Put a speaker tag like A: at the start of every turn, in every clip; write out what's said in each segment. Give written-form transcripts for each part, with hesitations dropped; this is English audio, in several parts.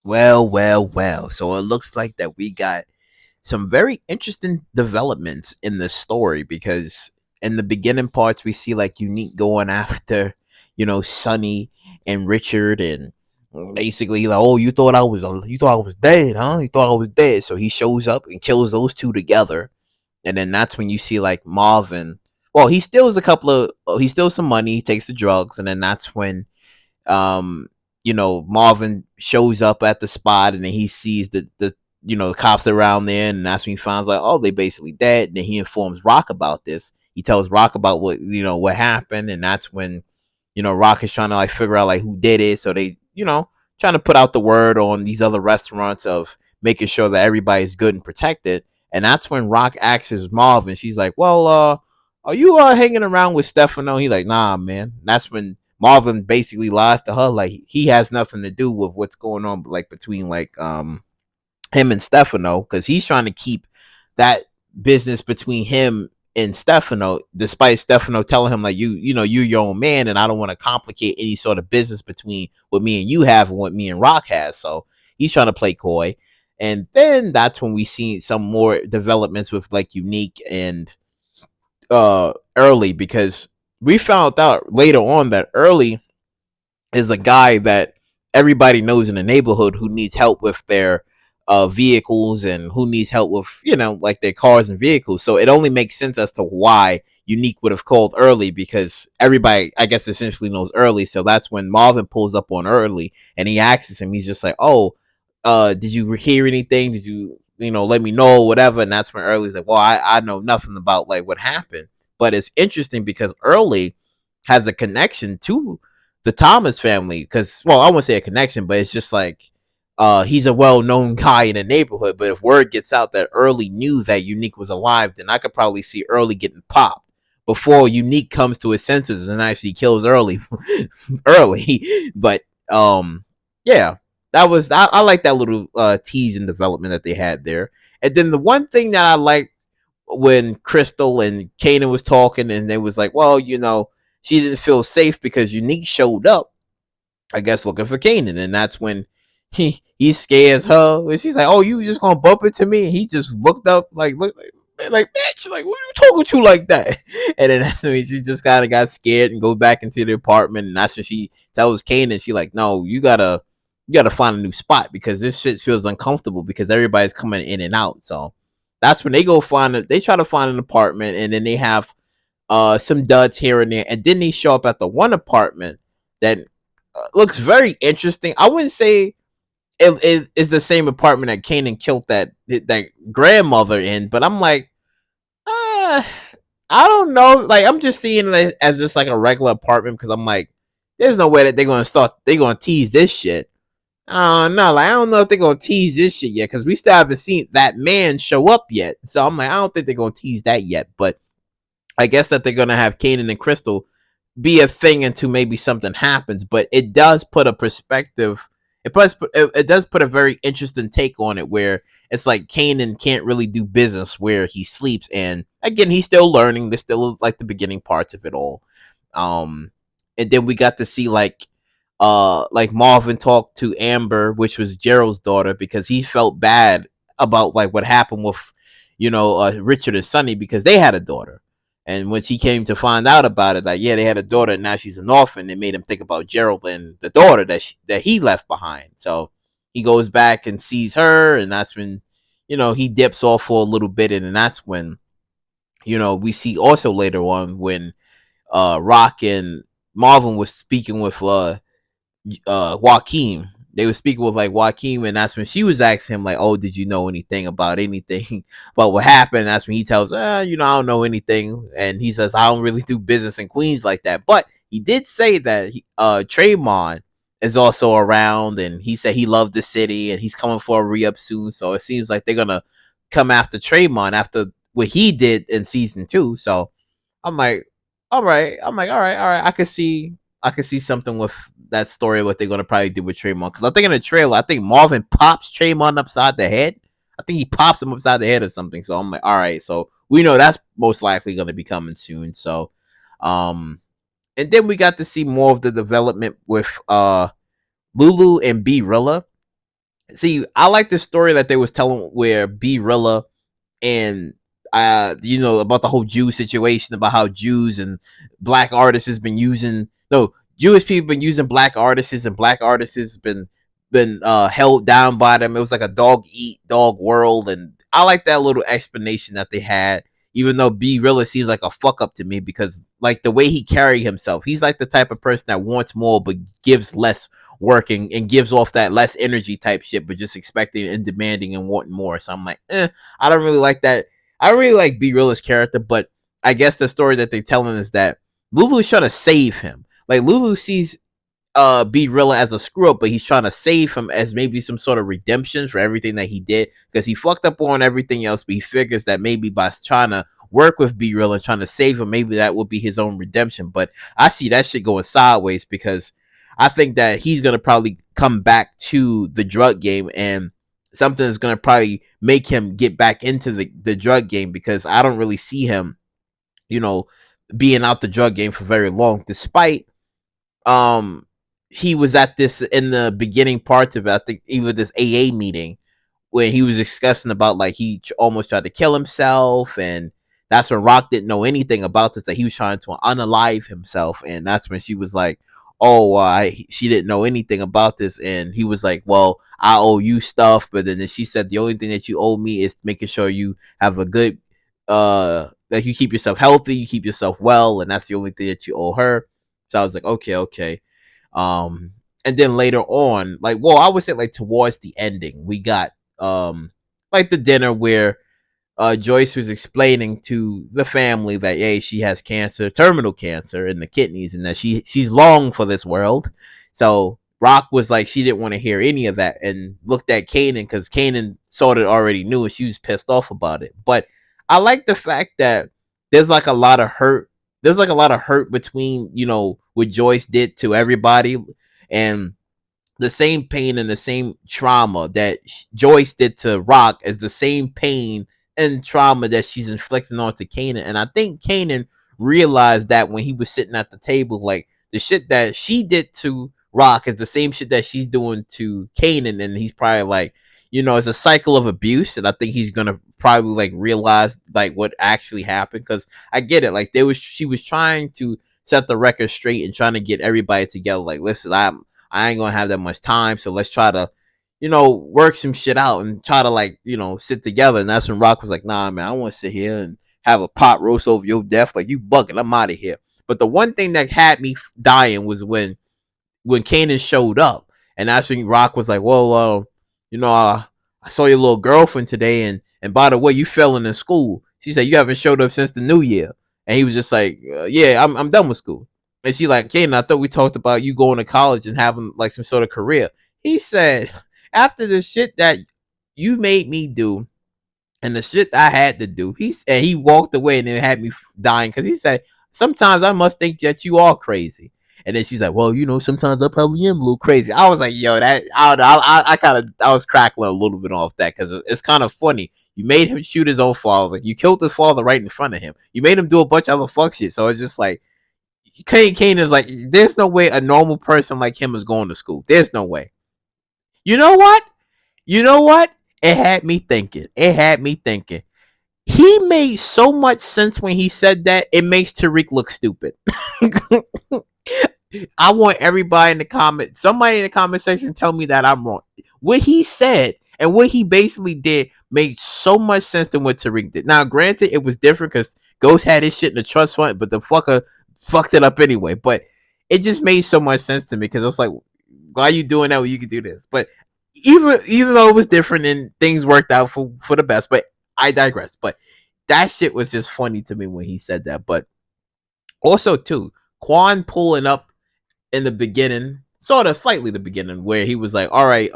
A: Well. So it looks like that we got some very interesting developments in the story because in the beginning parts we see like Unique going after, Sunny and Richard and basically like, oh, you thought I was dead, huh? You thought I was dead. So he shows up and kills those two together. And then that's when you see like Marvin. Well, he steals some money, he takes the drugs, and then that's when um Marvin shows up at the spot and then he sees the cops around there, and that's when he finds like, oh, they basically dead. And then he informs Rock about this. He tells Rock about what happened, and that's when Rock is trying to like figure out like who did it. So they trying to put out the word on these other restaurants of making sure that everybody's good and protected. And that's when Rock asks Marvin. She's like, well, are you hanging around with Stefano? He like, nah, man. That's when Marvin basically lies to her, like he has nothing to do with what's going on, like between like him and Stefano, because he's trying to keep that business between him and Stefano, despite Stefano telling him like you're your own man, and I don't want to complicate any sort of business between what me and you have and what me and Rock has. So he's trying to play coy, and then that's when we see some more developments with like Unique and Early, because we found out later on that Early is a guy that everybody knows in the neighborhood who needs help with their vehicles and who needs help with like their cars and vehicles. So it only makes sense as to why Unique would have called Early, because everybody, I guess, essentially knows Early. So that's when Marvin pulls up on Early and he asks him, he's just like, oh, did you hear anything, did you let me know, whatever. And that's when Early's like, well, I know nothing about like what happened. But it's interesting because Early has a connection to the Thomas family, because, well, I won't say a connection, but it's just like he's a well-known guy in the neighborhood. But if word gets out that Early knew that Unique was alive, then I could probably see Early getting popped before Unique comes to his senses and actually kills Early. Early. But yeah, I like that little tease and development that they had there. And then the one thing that I like, when Crystal and Kanan was talking, and they was like, well, she didn't feel safe because Unique showed up, I guess, looking for Kanan, and that's when he scares her, and she's like, "Oh, you just gonna bump into me?" And he just looked up, like bitch, like, what are you talking to like that? And then that's when she just kind of got scared and go back into the apartment, and that's when she tells Kanan, she like, "No, you gotta find a new spot because this shit feels uncomfortable because everybody's coming in and out." So that's when they go find it. They try to find an apartment, and then they have some duds here and there, and then they show up at the one apartment that looks very interesting. I wouldn't say it is the same apartment that Kanan killed that grandmother in, but I'm like, uh, I don't know. Like, I'm just seeing it as just like a regular apartment, because I'm like, there's no way that they're gonna tease this shit. No, like, I don't know if they're gonna tease this shit yet, because we still haven't seen that man show up yet. So I'm like, I don't think they're gonna tease that yet, but I guess that they're gonna have Kanan and Crystal be a thing until maybe something happens. But it does put a perspective. It does put a very interesting take on it, where it's like Kanan can't really do business where he sleeps, and again, he's still learning. There's still like the beginning parts of it all. And then we got to see like Marvin talked to Amber, which was Gerald's daughter, because he felt bad about like what happened with Richard and Sonny, because they had a daughter. And when she came to find out about it, like, yeah, they had a daughter and now she's an orphan, it made him think about Gerald and the daughter that he left behind. So he goes back and sees her, and that's when he dips off for a little bit, and then that's when we see also later on when Rock and Marvin was speaking with Joaquin. They were speaking with like Joaquin, and that's when she was asking him like, "Oh, did you know anything about about what happened?" And that's when he tells, I don't know anything," and he says, "I don't really do business in Queens like that." But he did say that Tremont is also around, and he said he loved the city and he's coming for a re-up soon. So it seems like they're gonna come after Tremont after what he did in season 2. So I'm like, all right. I'm like, all right. I could see something with that story, what they're gonna probably do with Tremont. Because I think in the trailer, I think Marvin pops Tremont upside the head. I think he pops him upside the head or something. So I'm like, all right. So we know that's most likely gonna be coming soon. So, and then we got to see more of the development with Lulu and B Rilla. See, I like the story that they was telling where B Rilla and about the whole Jew situation, about how Jews and black artists has been using no Jewish people been using black artists, and black artists has been held down by them. It was like a dog eat dog world, and I like that little explanation that they had. Even though B really seems like a fuck up to me, because like the way he carried himself, he's like the type of person that wants more but gives less, working and gives off that less energy type shit, but just expecting and demanding and wanting more. So I'm like, I don't really like that. I don't really like B Rilla's character, but I guess the story that they're telling is that Lulu's trying to save him. Like Lulu sees B Rilla as a screw up, but he's trying to save him as maybe some sort of redemption for everything that he did, because he fucked up on everything else. But he figures that maybe by trying to work with B Rilla and trying to save him, maybe that would be his own redemption. But I see that shit going sideways, because I think that he's gonna probably come back to the drug game, and something is gonna probably make him get back into the drug game, because I don't really see him, you know, being out the drug game for very long, despite um he was at this in the beginning parts of it, I think even this AA meeting when he was discussing about like he almost tried to kill himself, and that's when Rock didn't know anything about this, that he was trying to unalive himself, and that's when she was like, oh, she didn't know anything about this, and he was like, well, I owe you stuff, but then she said the only thing that you owe me is making sure you have a good that you keep yourself healthy, you keep yourself well, and that's the only thing that you owe her. So I was like, okay. um and then later on, like, well, I would say like towards the ending, we got like the dinner where Joyce was explaining to the family that, hey, she has cancer, terminal cancer in the kidneys, and that she's long for this world. So Rock was like, she didn't want to hear any of that, and looked at Kanan, because Kanan sort of already knew, and she was pissed off about it. But I like the fact that there's like a lot of hurt. There's like a lot of hurt between, what Joyce did to everybody, and the same pain and the same trauma that Joyce did to Rock is the same pain and trauma that she's inflicting onto Kanan. And I think Kanan realized that when he was sitting at the table, like the shit that she did to Rock is the same shit that she's doing to Kanan, and he's probably like, it's a cycle of abuse, and I think he's gonna probably like realize like what actually happened, because I get it, like she was trying to set the record straight and trying to get everybody together. Like, listen, I ain't gonna have that much time, so let's try to, work some shit out and try to like, sit together. And that's when Rock was like, nah, man, I want to sit here and have a pot roast over your death. Like, you bugging, I'm out of here. But the one thing that had me dying was when Kanan showed up, and that's when Rock was like, well, I saw your little girlfriend today, and by the way, you failing in school. She said you haven't showed up since the new year, and he was just like, yeah, I'm done with school. And she like, Kanan, I thought we talked about you going to college and having like some sort of career. He said, after the shit that you made me do and the shit I had to do, he walked away, and it had me dying, because he said, sometimes I must think that you are crazy. And then she's like, well, sometimes I probably am a little crazy. I was like, yo, that I was crackling a little bit off that, because it's kind of funny. You made him shoot his own father. You killed his father right in front of him. You made him do a bunch of other fuck shit. So it's just like, Kane is like, there's no way a normal person like him is going to school. There's no way. You know what? You know what? It had me thinking. It had me thinking. He made so much sense when he said that. It makes Tariq look stupid. I want everybody in the comment, somebody in the comment section, tell me that I'm wrong. What he said and what he basically did made so much sense than what Tariq did. Now, granted, it was different because Ghost had his shit in the trust fund, but the fucker fucked it up anyway. But it just made so much sense to me, because I was like, why are you doing that when you could do this? But even though it was different and things worked out for the best, but I digress. But that shit was just funny to me when he said that. But also too, Quan pulling up in the beginning, sort of slightly the beginning, where he was like, all right,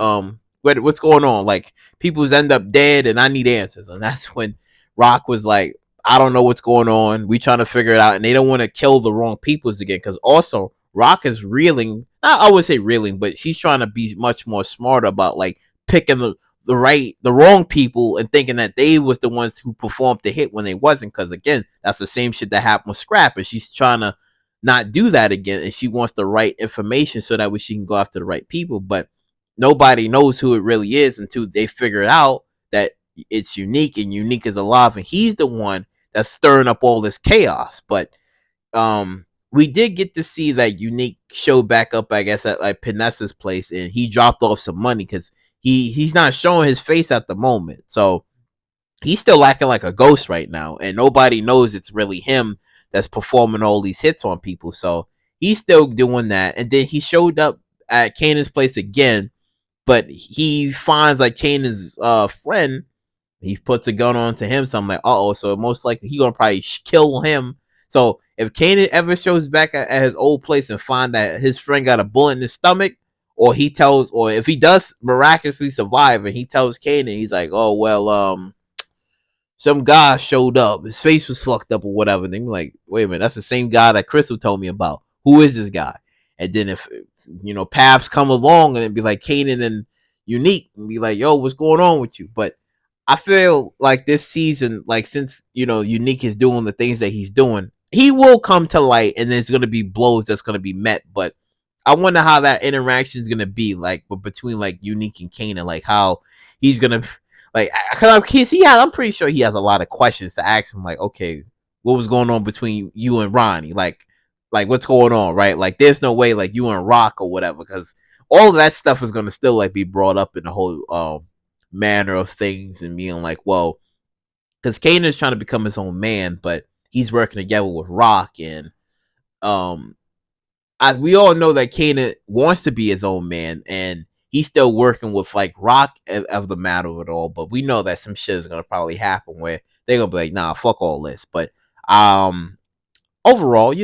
A: what's going on? Like, people's end up dead and I need answers. And that's when Rock was like, I don't know what's going on. We trying to figure it out. And they don't want to kill the wrong peoples again. Because also Rock is reeling. I would say reeling, but she's trying to be much more smarter about like picking the wrong people and thinking that they was the ones who performed the hit when they wasn't. Because again, that's the same shit that happened with Scrap. And she's trying to not do that again, and she wants the right information so that way she can go after the right people. But nobody knows who it really is until they figure it out that it's Unique, and Unique is alive, and he's the one that's stirring up all this chaos. But we did get to see that Unique show back up, I guess, at like Panessa's place, and he dropped off some money because he's not showing his face at the moment. So he's still acting like a ghost right now, and nobody knows it's really him that's performing all these hits on people. So he's still doing that. And then he showed up at Kanan's place again, but he finds like Kanan's friend. He puts a gun on to him, so I'm like, oh, so most likely he gonna probably kill him. So if Kanan ever shows back at his old place and find that his friend got a bullet in his stomach, or if he does miraculously survive and he tells Kanan, he's like, oh well, some guy showed up, his face was fucked up or whatever. And then you're like, wait a minute, that's the same guy that Crystal told me about. Who is this guy? And then if paths come along and it'd be like Kanan and Unique and be like, yo, what's going on with you? But I feel like this season, like since Unique is doing the things that he's doing, he will come to light, and there's gonna be blows that's gonna be met. But I wonder how that interaction is gonna be like, but between like Unique and Kanan, like how he's gonna like, cause I'm pretty sure he has a lot of questions to ask him. Like, okay, what was going on between you and Ronnie? Like what's going on, right? Like, there's no way like you and Rock or whatever, because all of that stuff is gonna still like be brought up in the whole manner of things, and being like, well, because Kanan is trying to become his own man, but he's working together with Rock, and as we all know that Kanan wants to be his own man, and he's still working with like Rock of the matter of it all. But we know that some shit is gonna probably happen where they're gonna be like, nah, fuck all this. But overall,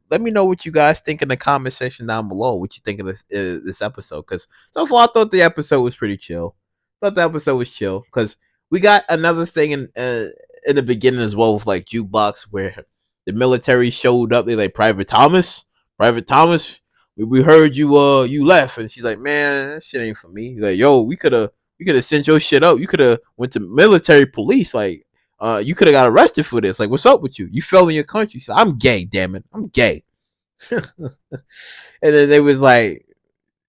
A: let me know what you guys think in the comment section down below. What you think of this episode? Because so far, I thought the episode was pretty chill. Thought the episode was chill because we got another thing in the beginning as well with like Jukebox, where the military showed up. They're like, Private Thomas, we heard you left, and she's like, man, that shit ain't for me. He's like, yo, we could have sent your shit up. You could have went to military police. Like, you could have got arrested for this. Like, what's up with you? You fell in your country. So I'm gay, damn it, I'm gay. And then they was like,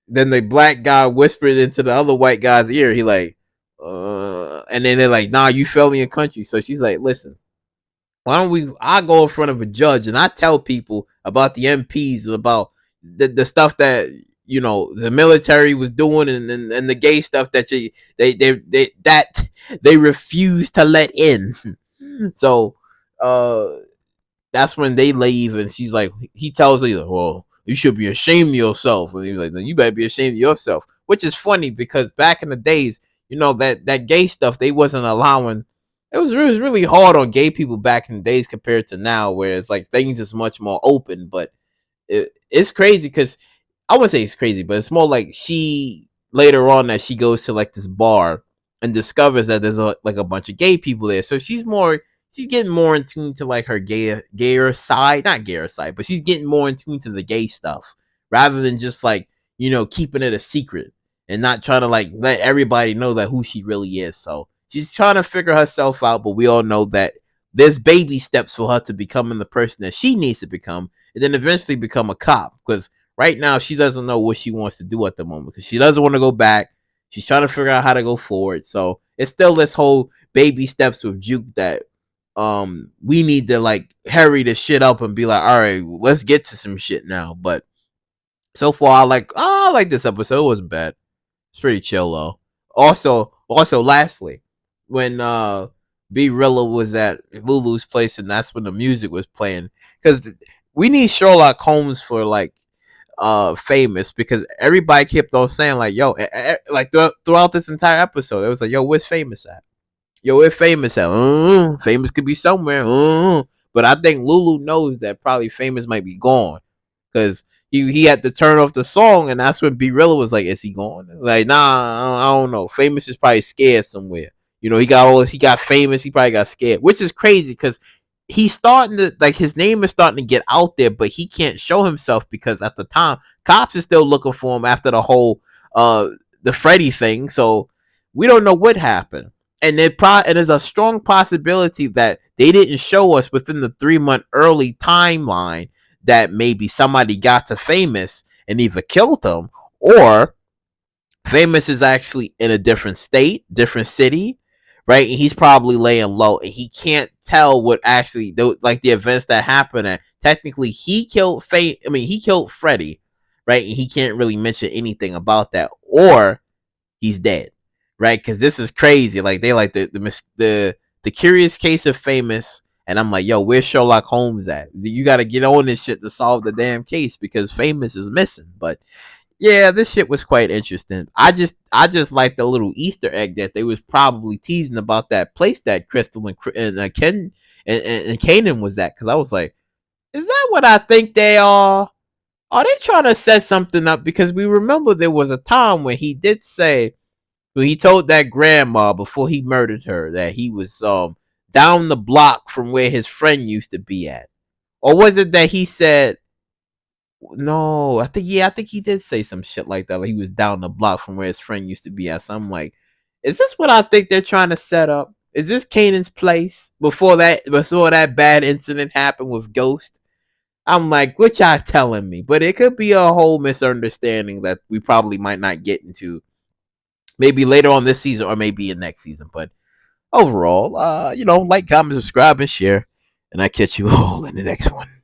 A: then the black guy whispered into the other white guy's ear. He like, and then they're like, nah, you fell in your country. So she's like, listen, why don't I go in front of a judge and I tell people about the MPs and about the stuff that the military was doing, and the gay stuff that they refuse to let in. So that's when they leave, and she's like, he tells her, well, you should be ashamed of yourself. And he's like, no, you better be ashamed of yourself. Which is funny because back in the days, that gay stuff, they wasn't allowing. It was really hard on gay people back in the days compared to now, where it's like things is much more open. But it's crazy because I wouldn't say it's crazy, but it's more like she later on that she goes to like this bar and discovers that there's like a bunch of gay people there. So she's getting more in tune to like her gayer side, not gayer side, but she's getting more in tune to the gay stuff rather than just like keeping it a secret and not trying to like let everybody know that who she really is. So she's trying to figure herself out, but we all know that there's baby steps for her to becoming the person that she needs to become, and then eventually become a cop. Because right now she doesn't know what she wants to do at the moment, because she doesn't want to go back. She's trying to figure out how to go forward. So it's still this whole baby steps with Juke that we need to like hurry this shit up and be like, all right, let's get to some shit now. But so far, I like this episode. It wasn't bad. It's pretty chill though. Also, lastly, when B Rilla was at Lulu's place, and that's when the music was playing, because we need Sherlock Holmes for like famous, because everybody kept on saying like, yo, like throughout this entire episode, it was like, yo, where's famous at? Yo, where famous at? Famous could be somewhere. But I think Lulu knows that probably famous might be gone, because he had to turn off the song, and that's when B Rilla was like, is he gone? Like, nah, I don't know. Famous is probably scared somewhere. He got famous, he probably got scared, which is crazy because he's starting to like, his name is starting to get out there, but he can't show himself because at the time cops are still looking for him after the whole the Freddy thing. So we don't know what happened. And there's a strong possibility that they didn't show us within the 3-month early timeline that maybe somebody got to famous and either killed him, or Famous is actually in a different state, different city, right? And he's probably laying low, and he can't tell what actually like the events that happened. At technically, he killed he killed Freddy, right? And he can't really mention anything about that, or he's dead, right? Because this is crazy. Like they like the curious case of Famous, and I'm like, yo, where's Sherlock Holmes at? You got to get on this shit to solve the damn case because Famous is missing. But yeah, this shit was quite interesting. I just like the little Easter egg that they was probably teasing about that place that Crystal and Ken and Kanan was at, because I was like, is that what I think they are? Are they trying to set something up? Because we remember there was a time when he did say, when he told that grandma before he murdered her that he was down the block from where his friend used to be at. Or was it that he said, no, I think he did say some shit like that. Like he was down the block from where his friend used to be at. So I'm like, is this what I think they're trying to set up? Is this Kanan's place before that bad incident happened with Ghost? I'm like, what y'all telling me? But it could be a whole misunderstanding that we probably might not get into maybe later on this season or maybe in next season. But overall, like, comment, subscribe, and share. And I catch you all in the next one.